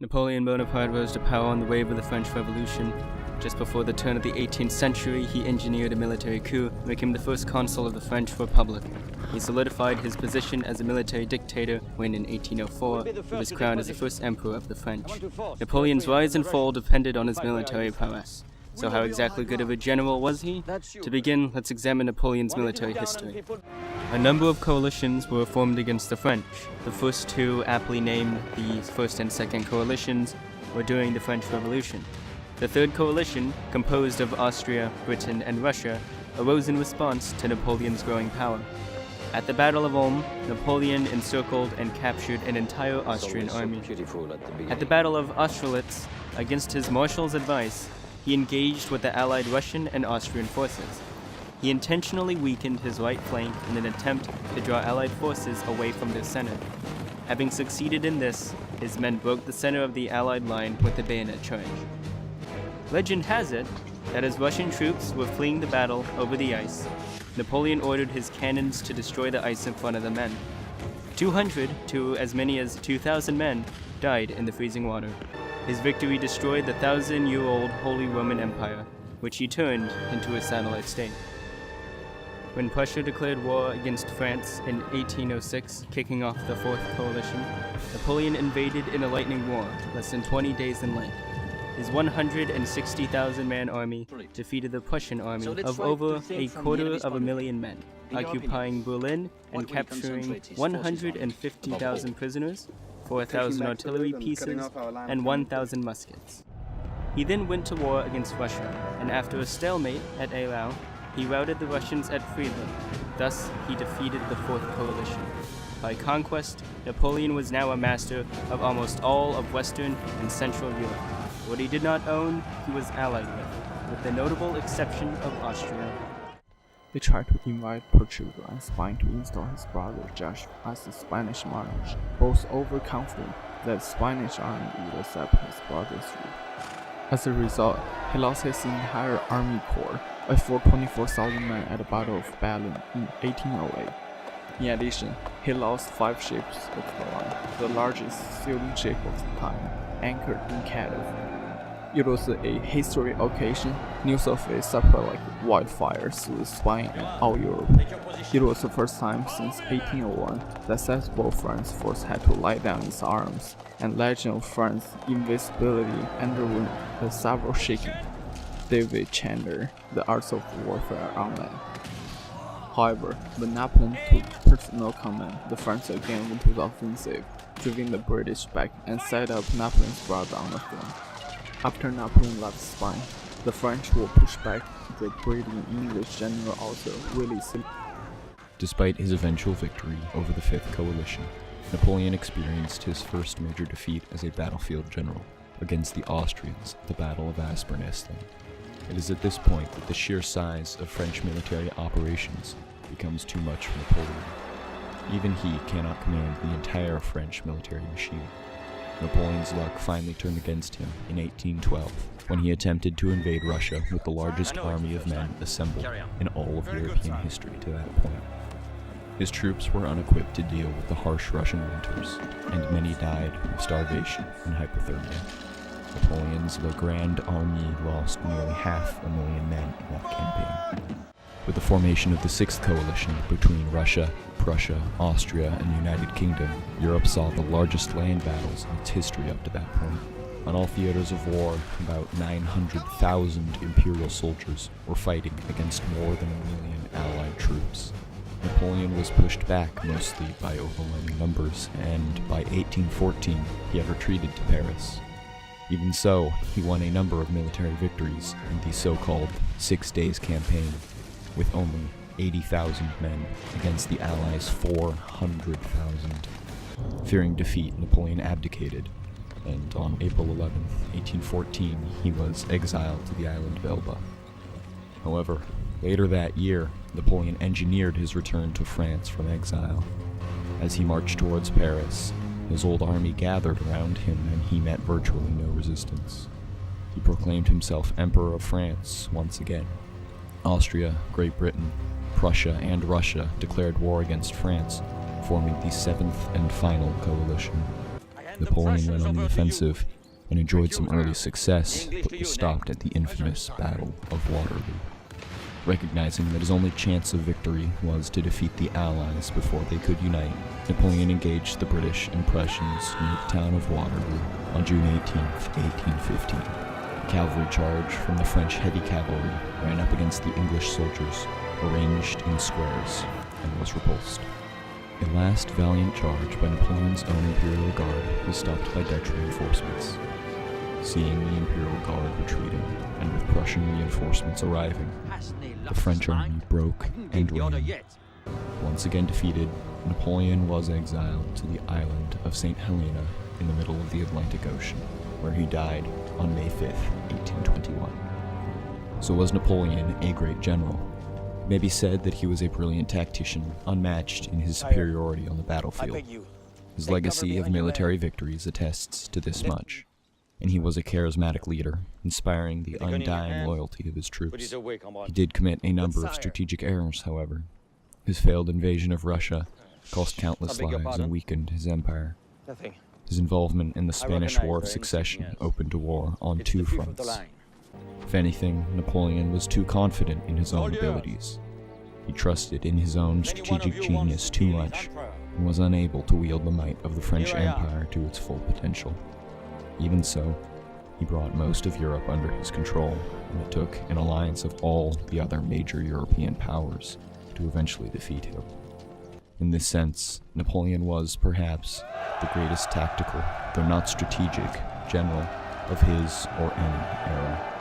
Napoleon Bonaparte rose to power on the wave of the French Revolution. Just before the turn of the 18th century, he engineered a military coup, making him the first consul of the French Republic. He solidified his position as a military dictator when, in 1804, he was crowned as the first emperor of the French. Napoleon's rise and fall depended on his military prowess. So how exactly good of a general was he? To begin, let's examine Napoleon's military history. A number of coalitions were formed against the French. The first two, aptly named the First and Second Coalitions, were during the French Revolution. The third coalition, composed of Austria, Britain, and Russia, arose in response to Napoleon's growing power. At the Battle of Ulm, Napoleon encircled and captured an entire Austrian army. At the Battle of Austerlitz, against his marshal's advice, he engaged with the allied Russian and Austrian forces. He intentionally weakened his right flank in an attempt to draw allied forces away from their center. Having succeeded in this, his men broke the center of the allied line with a bayonet charge. Legend has it that as Russian troops were fleeing the battle over the ice, Napoleon ordered his cannons to destroy the ice in front of the men. 200 to as many as 2,000 men died in the freezing water. His victory destroyed the 1,000-year-old Holy Roman Empire, which he turned into a satellite state. When Prussia declared war against France in 1806, kicking off the Fourth Coalition, Napoleon invaded in a lightning war, less than 20 days in length. His 160,000-man army defeated the Prussian army of over 250,000 men, occupying Berlin and capturing 150,000 prisoners, 4,000 artillery pieces, and 1,000 muskets. He then went to war against Russia, and after a stalemate at Eylau, he routed the Russians at Friedland. Thus, he defeated the Fourth Coalition. By conquest, Napoleon was now a master of almost all of Western and Central Europe. What he did not own, he was allied with the notable exception of Austria. He tried to invite Portugal and Spain to install his brother Josh as the Spanish monarch, both overconfident that the Spanish army would accept his brother's rule. As a result, he lost his entire army corps, a full 24,000 men at the Battle of Berlin in 1808. In addition, he lost 5 ships of the line, the largest sailing ship of the time, anchored in Cardiff. It was a historic occasion. News of it spread like wildfire through Spain and all Europe. It was the first time since 1801 that sizable French force had to lie down its arms, and legend of France's invincibility underwent a several shaking. David Chandler, The Arts of Warfare on Land. However, when Napoleon took personal command, the French again went to the offensive, driving the British back and set up Napoleon's brother on the throne. After Napoleon left Spain, the French will push back the British English general also Willie Silly. Despite his eventual victory over the Fifth Coalition, Napoleon experienced his first major defeat as a battlefield general against the Austrians at the Battle of Aspern-Essling. It is at this point that the sheer size of French military operations becomes too much for Napoleon. Even he cannot command the entire French military machine. Napoleon's luck finally turned against him in 1812, when he attempted to invade Russia with the largest army of men assembled in all of European history to that point. His troops were unequipped to deal with the harsh Russian winters, and many died of starvation and hypothermia. Napoleon's Le Grand Army lost nearly 500,000 men in that campaign. With the formation of the Sixth Coalition between Russia, Prussia, Austria, and the United Kingdom, Europe saw the largest land battles in its history up to that point. On all theaters of war, about 900,000 imperial soldiers were fighting against more than 1 million Allied troops. Napoleon was pushed back mostly by overwhelming numbers, and by 1814 he had retreated to Paris. Even so, he won a number of military victories in the so-called 6 Days Campaign, with only 80,000 men against the Allies' 400,000. Fearing defeat, Napoleon abdicated, and on April 11, 1814, he was exiled to the island of Elba. However, later that year, Napoleon engineered his return to France from exile. As he marched towards Paris, his old army gathered around him, and he met virtually no resistance. He proclaimed himself Emperor of France once again. Austria, Great Britain, Prussia, and Russia declared war against France, forming the Seventh and Final Coalition. Napoleon went on the offensive and enjoyed some early success, but was stopped at the infamous Battle of Waterloo. Recognizing that his only chance of victory was to defeat the Allies before they could unite, Napoleon engaged the British and Prussians near the town of Waterloo on June 18, 1815. A cavalry charge from the French heavy cavalry ran up against the English soldiers, arranged in squares, and was repulsed. A last valiant charge by Napoleon's own Imperial Guard was stopped by Dutch reinforcements. Seeing the Imperial Guard retreating, and with Prussian reinforcements arriving, the French army broke and ran. Once again defeated, Napoleon was exiled to the island of St. Helena in the middle of the Atlantic Ocean, where he died on May 5, 1821. So was Napoleon a great general? It may be said that he was a brilliant tactician, unmatched in his superiority on the battlefield. His legacy of military victories attests to this much, and he was a charismatic leader, inspiring the undying loyalty of his troops. He did commit a number of strategic errors, however. His failed invasion of Russia cost countless lives and weakened his empire. His involvement in the Spanish War of Succession opened a war on two fronts. If anything, Napoleon was too confident in his own abilities. He trusted in his own strategic genius too much, and was unable to wield the might of the French Empire to its full potential. Even so, he brought most of Europe under his control, and it took an alliance of all the other major European powers to eventually defeat him. In this sense, Napoleon was, perhaps, the greatest tactical, though not strategic, general of his or any era.